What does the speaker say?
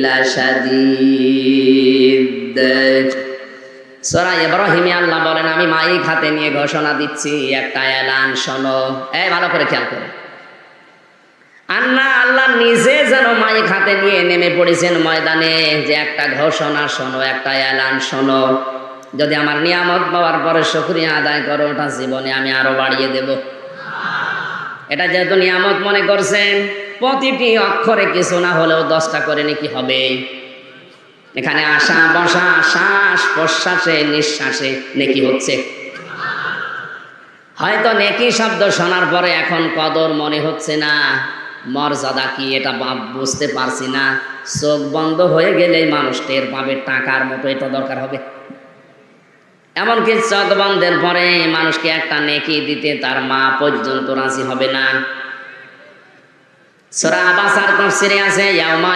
লাশাদীদ। সূরা ইব্রাহিমে আল্লাহ বলেন, আমি মাইক হাতে নিয়ে ঘোষণা দিচ্ছি, একটা এলান শোনো। এই ভালো করে খেয়াল করো, আল্লাহ নিজে যেন মাইক হাতে নিয়ে নেমে পড়েছেন ময়দানে, যে একটা ঘোষণা শোনো, একটা এলান শোনো। যদি আমার নিয়ামত পাওয়ার পরে শুকরিয়া আদায় করো, ওটা জীবনে আমি আরো বাড়িয়ে দেব। এটা যেহেতু নিয়ামত মনে করছেন, প্রতিটি অক্ষরে কিছু না হলেও 10টা করে নেকি হবে। এখানে আসা বসা, শ্বাস প্রশ্বাসে নিঃশ্বাসে নেকি হচ্ছে। হয়তো নেকি শব্দ শোনার পরে এখন কদর মনে হচ্ছে না, মর্যাদা কি এটা বুঝতে পারছি না। চোখ বন্ধ হয়ে গেলেই মানুষ টের পাবে, টাকার মতো এটা দরকার হবে। এমনকি চোখ বন্ধের পরে মানুষকে একটা নেকি দিতে তার মা পর্যন্ত রাজি হবে না। সূরা আবাসার তাফসীরে আছে, ইয়াউমা